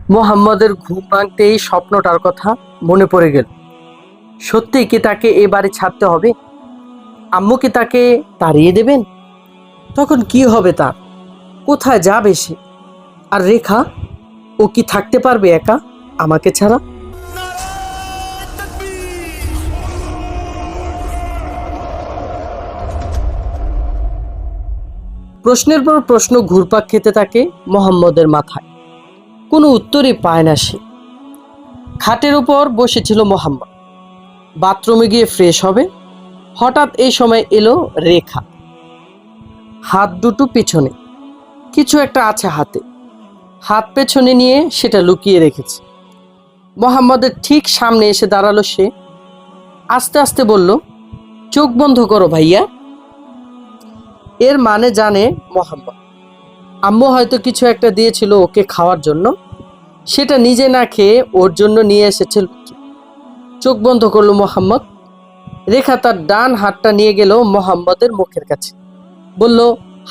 মোহাম্মদের ঘুম ভাঙতেই স্বপ্নটার কথা মনে পড়ে গেল। সত্যি কি তাকে এ বাড়ি ছাড়তে হবে? আম্মু কি তাকে তাড়িয়ে দেবেন? তখন কি হবে তার? কোথায় যাবে সে? আর রেখা, ও কি থাকতে পারবে একা আমাকে ছাড়া? প্রশ্নের পর প্রশ্ন ঘুরপাক খেতে থাকে মোহাম্মদের মাথায়। কোনো উত্তরই পায় না সে। খাটের উপর বসেছিল মোহাম্মদ, বাথরুমে গিয়ে ফ্রেশ হবে। হঠাৎ এই সময় এলো রেখা। হাত দুটো পেছনে, কিছু একটা আছে হাতে। হাত পেছনে নিয়ে সেটা লুকিয়ে রেখেছে। মোহাম্মদের ঠিক সামনে এসে দাঁড়ালো সে। আস্তে আস্তে বলল, চোখ বন্ধ করো ভাইয়া। এর মানে জানে মোহাম্মদ, আম্মু হয়তো কিছু একটা দিয়েছিল ওকে খাওয়ার জন্য, সেটা নিজে না খেয়ে ওর জন্য নিয়ে এসেছে লুকিয়ে। চোখ বন্ধ করলো মোহাম্মদ। রেখা তার ডান হাতটা নিয়ে গেল মোহাম্মদের মুখের কাছে, বলল,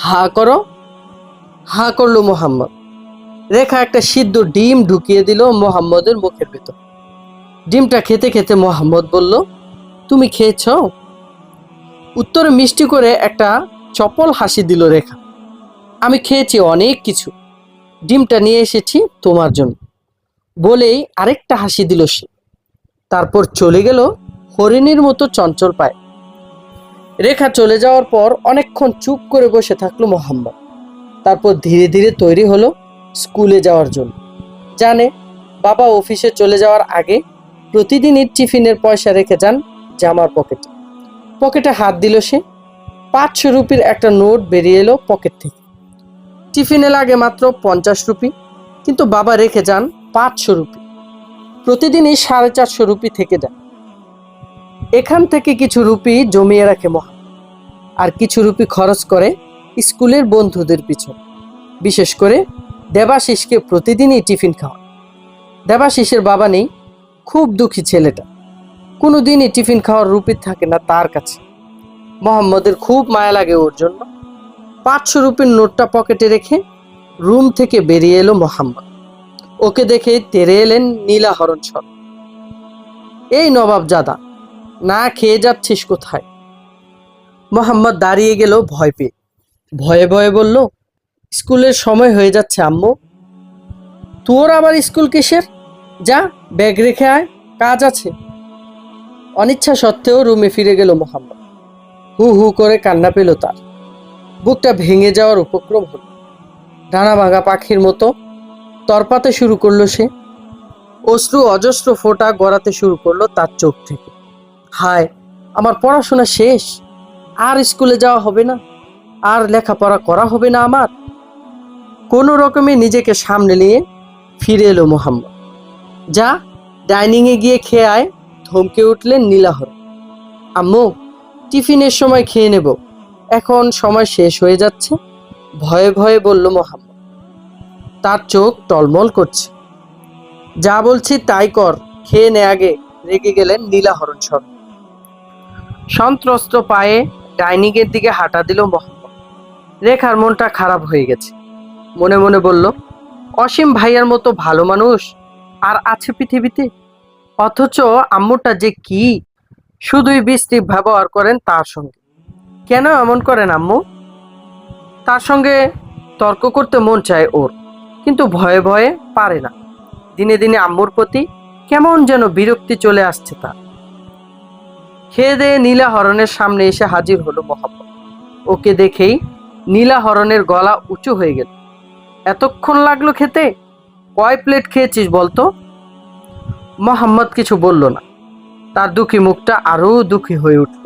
হা করো। হা করলো মোহাম্মদ। রেখা একটা সিদ্ধ ডিম ঢুকিয়ে দিল মোহাম্মদের মুখের ভেতর। ডিমটা খেতে খেতে মোহাম্মদ বলল, তুমি খেয়েছ? উত্তরে মিষ্টি করে একটা চপল হাসি দিল রেখা। আমি খেয়েছি অনেক কিছু, ডিমটা নিয়ে এসেছি তোমার জন্য, বলেই আরেকটা হাসি দিল সে। তারপর চলে গেল হরিণীর মতো চঞ্চল পায়। রেখা চলে যাওয়ার পর অনেকক্ষণ চুপ করে বসে থাকলো মোহাম্মদ। তারপর ধীরে ধীরে তৈরি হলো স্কুলে যাওয়ার জন্য। জানে বাবা অফিসে চলে যাওয়ার আগে প্রতিদিনই টিফিনের পয়সা রেখে যান জামার পকেটে। পকেটে হাত দিল সে। 500 রুপির একটা নোট বেরিয়ে এলো পকেট থেকে। টিফিনে লাগে মাত্র 50 রুপি, কিন্তু বাবা রেখে যান 500 রুপি। প্রতিদিনই 450 রুপি থেকে যায়। এখান থেকে কিছু রুপি জমিয়ে রাখে মোহাম্মদ, আর কিছু রুপি খরচ করে স্কুলের বন্ধুদের পিছনে। বিশেষ করে দেবাশিসকে প্রতিদিনই টিফিন খাওয়া। দেবাশিসের বাবা নেই, খুব দুঃখী ছেলেটা। কোনোদিনই টিফিন খাওয়ার রুপি থাকে না তার কাছে। মোহাম্মদের খুব মায়া লাগে ওর জন্য। 500 রুপির নোটটা পকেটে রেখে রুম থেকে বেরিয়ে এলো মোহাম্মদ। ওকে দেখে তেড়ে এলেন নীলাহরণ সর। এই নবাবজাদা, না খেয়ে যাচ্ছিস কোথায়? মোহাম্মদ দাঁড়িয়ে গেল ভয় পেয়ে। ভয়ে ভয়ে বলল, স্কুলের সময় হয়ে যাচ্ছে আম্মু। তোর আবার স্কুল কিসের? যা, ব্যাগ রেখে আয়, কাজ আছে। অনিচ্ছা সত্ত্বেও রুমে ফিরে গেল মোহাম্মদ। হু হু করে কান্না পেল তার। বুকটা ভেঙে যাওয়ার উপক্রম হলো। ডানা ভাঙা পাখির মতো তরপাতে শুরু করলো সে। অশ্রু অজস্র ফোঁটা গড়াতে শুরু করলো তার চোখ থেকে। হায়, আমার পড়াশোনা শেষ, আর স্কুলে যাওয়া হবে না, আর লেখাপড়া করা হবে না আমার। কোনো রকমে নিজেকে সামনে নিয়ে ফিরে এলো মোহাম্মদ। যা, ডাইনিংয়ে গিয়ে খেয়ে আয়, ধমকে উঠলেন নীলাহরণ। আম্মু, টিফিনের সময় খেয়ে নেব, এখন সময় শেষ হয়ে যাচ্ছে, ভয়ে ভয়ে বলল মোহাম্মদ। তার চোখ টলমল করছে। যা বলছি তাই কর, খেয়ে নে আগে, রেগে গেলেন নীলাহরণ সর। সন্ত্রস্ত পায়ে ডাইনিংয়ের দিকে হাঁটা দিল মোহাম্মদ। রেখার মনটা খারাপ হয়ে গেছে। মনে মনে বলল, অসীম ভাইয়ার মতো ভালো মানুষ আর আছে পৃথিবীতে? অথচ আম্মুটা যে কি, শুধুই বিশ্রী ব্যবহার করেন তার সঙ্গে। কেন এমন করেন আম্মু? তার সঙ্গে তর্ক করতে মন চায় ওর, কিন্তু ভয়ে ভয়ে পারে না। দিনে দিনে আম্মুর প্রতি কেমন যেন বিরক্তি চলে আসছে তার। খেয়ে দেয়ে নীলাহরণের সামনে এসে হাজির হলো মোহাম্মদ। ওকে দেখেই নীলাহরণের গলা উঁচু হয়ে গেল। এতক্ষণ লাগলো খেতে? কয় প্লেট খেয়েছিস বলতো? মোহাম্মদ কিছু বলল না। তার দুঃখী মুখটা আরো দুঃখী হয়ে উঠল।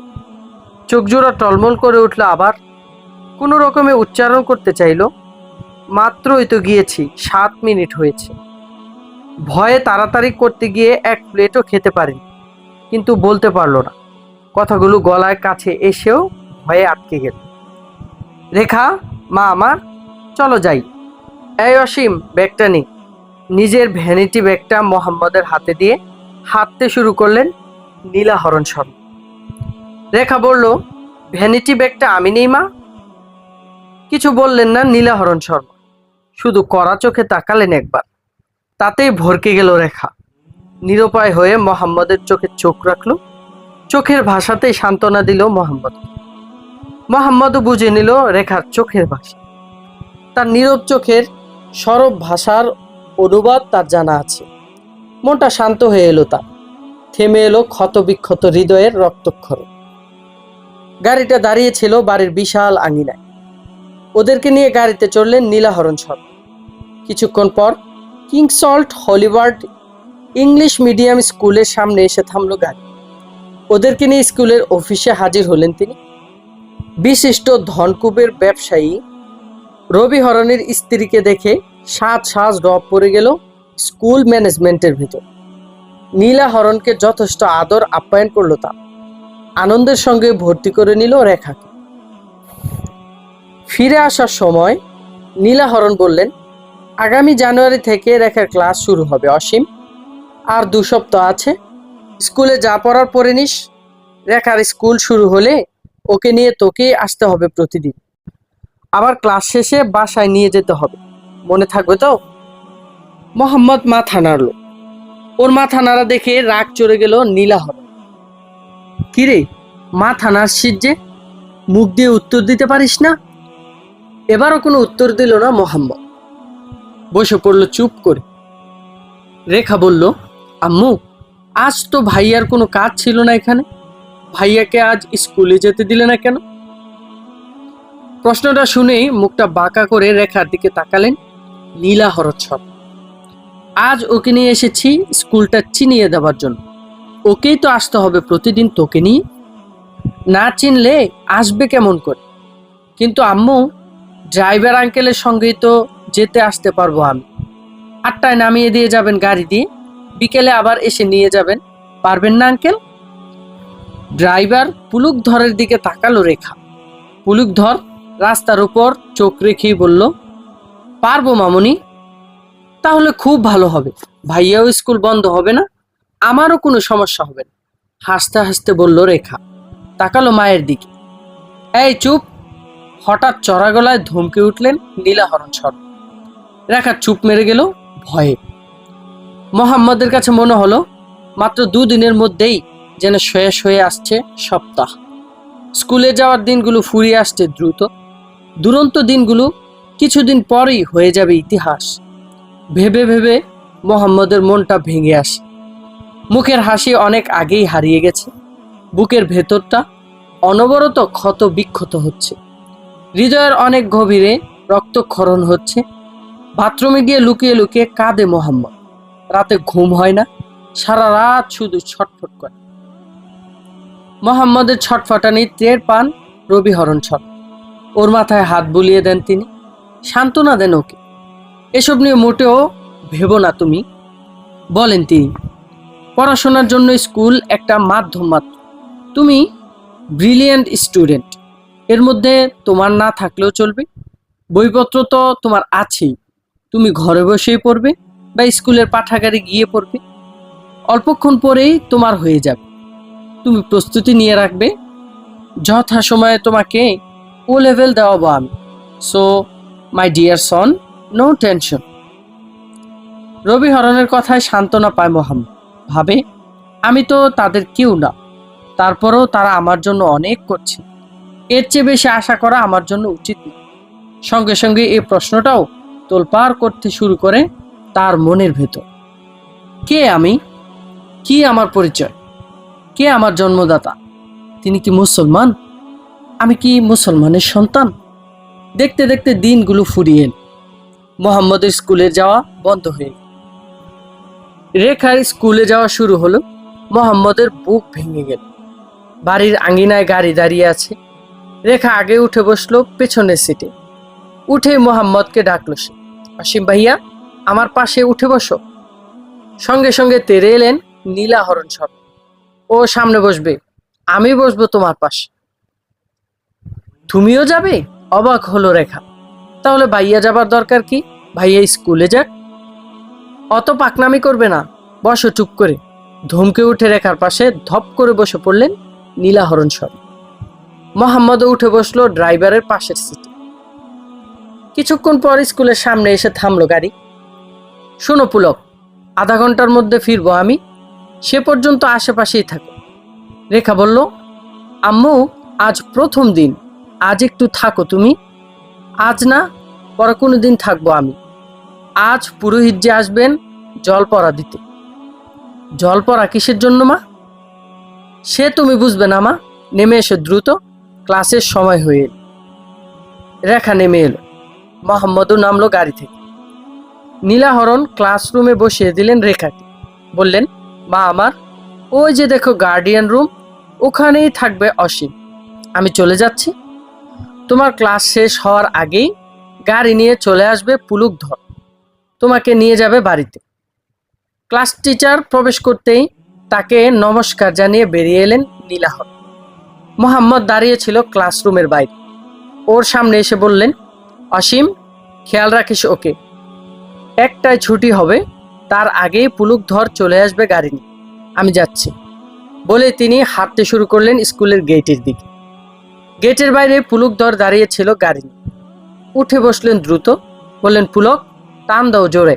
চোখ জোড়া টলমল করে উঠল আবার। কোনো রকমে উচ্চারণ করতে চাইল, মাত্রই তো গিয়েছি, 7 মিনিট হয়েছে। ভয়ে তাড়াতাড়ি করতে গিয়ে 1 প্লেটও খেতে পারেনি, কিন্তু বলতে পারলো না। কথাগুলো গলায় কাছে এসেও ভয়ে আটকে গেল। রেখা, মা আমার, চলো যাই। এই অসীম, ব্যাগটা নে। নিজের ভ্যানিটি ব্যাগটা মোহাম্মদের হাতে দিয়ে হাঁটতে শুরু করলেন নীলাহরণ শর্মা। রেখা বলল, ভ্যানিটি ব্যাগটা আমি নেই মা। কিছু বললেন না নীলাহরণ শর্মা, শুধু কড়া চোখে তাকালেন একবার। তাতেই ভরকে গেল রেখা। নিরুপায় হয়ে মোহাম্মদের চোখে চোখ রাখলো। চোখের ভাষাতেই সান্ত্বনা দিল মোহাম্মদ। মোহাম্মদও বুঝে নিল রেখার চোখের ভাষা। তার নীরব চোখের সরব ভাষার অনুবাদ তার জানা আছে। মনটা শান্ত হয়ে এলো তার। থেমে এলো ক্ষতবিক্ষত হৃদয়ের রক্তক্ষরণ। গাড়িটা দাঁড়িয়েছিল বাড়ির বিশাল আঙিনায়। ওদেরকে নিয়ে গাড়িতে চড়লেন নীলাহরণ সর। কিছুক্ষণ পর কিংসল্ট হলিবার্ড ইংলিশ মিডিয়াম স্কুলের সামনে এসে থামলো গাড়ি। ওদেরকে নিয়ে স্কুলের অফিসে হাজির হলেন তিনি। বিশিষ্ট ধনকুবের ব্যবসায়ী রবিহরণের স্ত্রীকে দেখে সাজ সাজ রব পড়ে গেল স্কুল ম্যানেজমেন্টের ভিতর। নীলাহরণকে যথেষ্ট আদর আপ্যায়ন করলো তা। আনন্দের সঙ্গে ভর্তি করে নিল রেখাকে। ফিরে আসার সময় নীলাহরণ বললেন, আগামী জানুয়ারি থেকে রেখার ক্লাস শুরু হবে অসীম। আর 2 সপ্তাহ আছে। স্কুলে যা পড়ার পড়ে নিস। রেখার স্কুল শুরু হলে ওকে নিয়ে তোকেই আসতে হবে প্রতিদিন। আবার ক্লাস শেষে বাসায় নিয়ে যেতে হবে। মনে থাকবে তো? মোহাম্মদ মাথা নাড়ল। ওর মাথা নাড়া দেখে রাগ চড়ে গেল নীলাহরণ। কিরে, মাথা নাড়ছিস যে? মুখ দিয়ে উত্তর দিতে পারিস না? এবারও কোনো উত্তর দিল না মোহাম্মদ। বসে পড়ল চুপ করে। রেখা বলল, আম্মু, আজ তো ভাইয়ার কোনো কাজ ছিল না এখানে। ভাইয়াকে আজ স্কুলে যেতে দিলে না কেন? প্রশ্নটা শুনেই মুখটা বাঁকা করে রেখার দিকে তাকালেন নীলাহরণ সর। আজ ওকে নিয়ে এসেছি স্কুলটা চিনিয়ে দেওয়ার জন্য। ওকেই তো আসতে হবে প্রতিদিন তোকে নিয়ে। না চিনলে আসবে কেমন করে? কিন্তু আম্মু, ড্রাইভার আঙ্কেলের সঙ্গেই তো যেতে আসতে পারবো আমি। 8টায় নামিয়ে দিয়ে যাবেন গাড়ি দিয়ে, বিকেলে আবার এসে নিয়ে যাবেন। পারবেন না আঙ্কেল? ড্রাইভার পুলুকধরের দিকে তাকালো রেখা। পুলুকধর রাস্তার উপর চোখ রেখেই বলল, পারবো মামুনি। তাহলে খুব ভালো হবে। ভাইয়াও স্কুল বন্ধ হবে না, আমারও কোনো সমস্যা হবে না। হাসতে হাসতে বলল রেখা। তাকালো মায়ের দিকে। এই চুপ! হঠাৎ চড়া গলায় ধমকে উঠলেন নীলাহরণ সর। রেখা চুপ মেরে গেল ভয়ে। মোহাম্মদের কাছে মনে হলো মাত্র 2 দিনের মধ্যেই যেন শেষ হয়ে আসছে সপ্তাহ। স্কুলে যাওয়ার দিনগুলো ফুরিয়ে আসছে দ্রুত। দুরন্ত দিনগুলো কিছুদিন পরেই হয়ে যাবে ইতিহাস। ভেবে ভেবে মোহাম্মদের মনটা ভেঙে আসে। মুখের হাসি অনেক আগেই হারিয়ে গেছে। বুকের ভেতরটা অনবরত ক্ষত বিক্ষত হচ্ছে। হৃদয়ের অনেক গভীরে রক্তক্ষরণ হচ্ছে। বাথরুমে গিয়ে লুকিয়ে লুকিয়ে কাঁদে মোহাম্মদ। রাতে ঘুম হয় না, সারা রাত শুধু ছটফট করে। মোহাম্মদের ছটফটানি টের পান রবিহরণ সর। ওর মাথায় হাত বুলিয়ে দেন তিনি, সান্ত্বনা দেন ওকে। এসব নিয়ে মোটেও ভেবো না তুমি, বলেন তিনি। পড়াশোনার জন্য স্কুল একটা মাধ্যম মাত্র। তুমি ব্রিলিয়েন্ট স্টুডেন্ট, এর মধ্যে তোমার না থাকলেও চলবে। বইপত্র তো তোমার আছেই। তুমি ঘরে বসেই পড়বে বা স্কুলের পাঠাগারে গিয়ে পড়বে। অল্পক্ষণ পরেই তোমার হয়ে যাবে। তুমি প্রস্তুতি নিয়ে রাখবে। যথাসময়ে তোমাকে ও লেভেল দেওয়াবো আমি। So my dear son, no tension. রবিহরণের কথায় সান্ত্বনা পায় মোহাম্মদ। ভাবে, আমি তো তাদের কেউ না, তারপরেও তারা আমার জন্য অনেক করছে। এর চেয়ে বেশি আশা করা আমার জন্য উচিত না। সঙ্গে সঙ্গে এই প্রশ্নটাও তোলপাড় করতে শুরু করে তার মনের ভেতর। কে আমি? কি আমার পরিচয়? কে আমার জন্মদাতা? তিনি কি মুসলমান? আমি কি মুসলমানের সন্তান? দেখতে দেখতে দিনগুলো ফুরিয়ে এল। মোহাম্মদের স্কুলে যাওয়া বন্ধ হয়ে গেল। রেখার স্কুলে যাওয়া শুরু হলো। মোহাম্মদের বুক ভেঙে গেল। বাড়ির আঙিনায় গাড়ি দাঁড়িয়ে আছে। রেখা আগে উঠে বসলো পেছনের সিটে। উঠে মোহাম্মদকে ডাকলো সে, অসীম ভাইয়া, আমার পাশে উঠে বসো। সঙ্গে সঙ্গে তেড়ে এলেন নীলাহরণ সর। ও সামনে বসবে, আমি বসবো তোমার পাশে। তুমিও যাবে? অবাক হলো রেখা। তাহলে ভাইয়া যাবার দরকার কি? ভাইয়া স্কুলে যাক। অত পাকনামি করবে না, বসো চুপ করে। ধমকে উঠে রেখার পাশে ধপ করে বসে পড়লেন নীলাহরণ সর। মোহাম্মদও উঠে বসলো ড্রাইভারের পাশের সিটে। কিছুক্ষণ পর স্কুলের সামনে এসে থামলো গাড়ি। শোনো পুলক, আধা ঘন্টার মধ্যে ফিরবো আমি, সে পর্যন্ত আশেপাশেই থাকো। রেখা বলল, আম্মু আজ প্রথম দিন, আজ একটু থাকো তুমি। আজ না, পরে কোনো দিন থাকবো আমি। আজ পুরোহিত যে আসবেন জল পড়া দিতে। জল পড়া কিসের জন্য মা? সে তুমি বুঝবে না মা, নেমে এসো দ্রুত, ক্লাসের সময় হয়ে এলো। রেখা নেমে এলো। মোহাম্মদও নামলো গাড়ি থেকে। নীলাহরণ ক্লাসরুমে বসিয়ে দিলেন রেখাকে। বললেন, মা আমার, ওই যে দেখো গার্ডিয়ান রুম, ওখানেই থাকবে অসীম। আমি চলে যাচ্ছি। তোমার ক্লাস শেষ হওয়ার আগেই গাড়ি নিয়ে চলে আসবে পুলুকধর, তোমাকে নিয়ে যাবে বাড়িতে। ক্লাস টিচার প্রবেশ করতেই তাকে নমস্কার জানিয়ে বেরিয়ে এলেন নীলাহরণ। মোহাম্মদ দাঁড়িয়েছিল ক্লাসরুমের বাইরে। ওর সামনে এসে বললেন, অসীম, খেয়াল রাখিস ওকে, একটাই ছুটি হবে, তার আগেই পুলুকধর চলে আসবে গাড়ি নিয়ে। আমি যাচ্ছি। বলে তিনি হাঁটতে শুরু করলেন স্কুলের গেটের দিকে। গেটের বাইরে পুলুকধর দাঁড়িয়েছিল গাড়ি নিয়ে। উঠে বসলেন দ্রুত। বললেন, পুলক, টান দাও জোরে।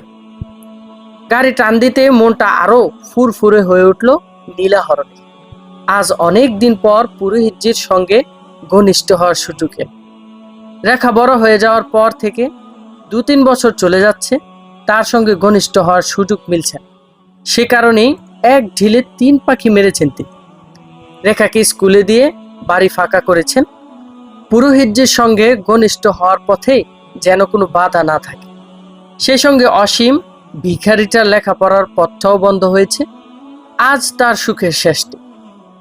গাড়ি টান দিতে মনটা আরো ফুরফুরে হয়ে উঠল নীলাহরণে। আজ অনেক দিন পর পুরোহিতজির সঙ্গে ঘনিষ্ঠ হওয়ার সুযোগ এল। রেখা বড় হয়ে যাওয়ার পর থেকে 2-3 বছর চলে যাচ্ছে, তার সঙ্গে ঘনিষ্ঠ হওয়ার সুযোগ মিলছে না। সে কারণেই এক ঢিলে 3 পাখি মেরেছেন তিনি। রেখাকে স্কুলে দিয়ে বাড়ি ফাঁকা করেছেন। পুরোহিতজির সঙ্গে ঘনিষ্ঠ হওয়ার পথে যেন কোনো বাধা না থাকে। সেই সঙ্গে অসীম ভিখারিটার লেখাপড়ার পথটাও বন্ধ হয়েছে। আজ তার সুখের শেষ নেই।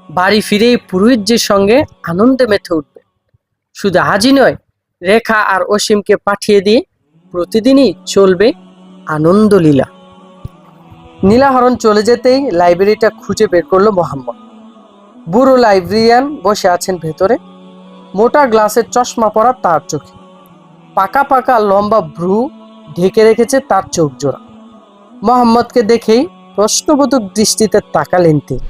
বাড়ি ফিরেই পুরোহিতজির সঙ্গে আনন্দে মেতে উঠবে। শুধু আজই নয়, রেখা আর অসীমকে পাঠিয়ে দিয়ে প্রতিদিনই চলবে আনন্দলীলা। নীলাহরণ চলে যেতেই লাইব্রেরিটা খুঁজে বের করলো মোহাম্মদ। বুড়ো লাইব্রেরিয়ান বসে আছেন ভেতরে। মোটা গ্লাসের চশমা পরা তার চোখে। পাকা পাকা লম্বা ভ্রু ঢেকে রেখেছে তার চোখ জোড়া। মোহাম্মদকে দেখেই প্রশ্নবোধক দৃষ্টিতে তাকালেন তিনি।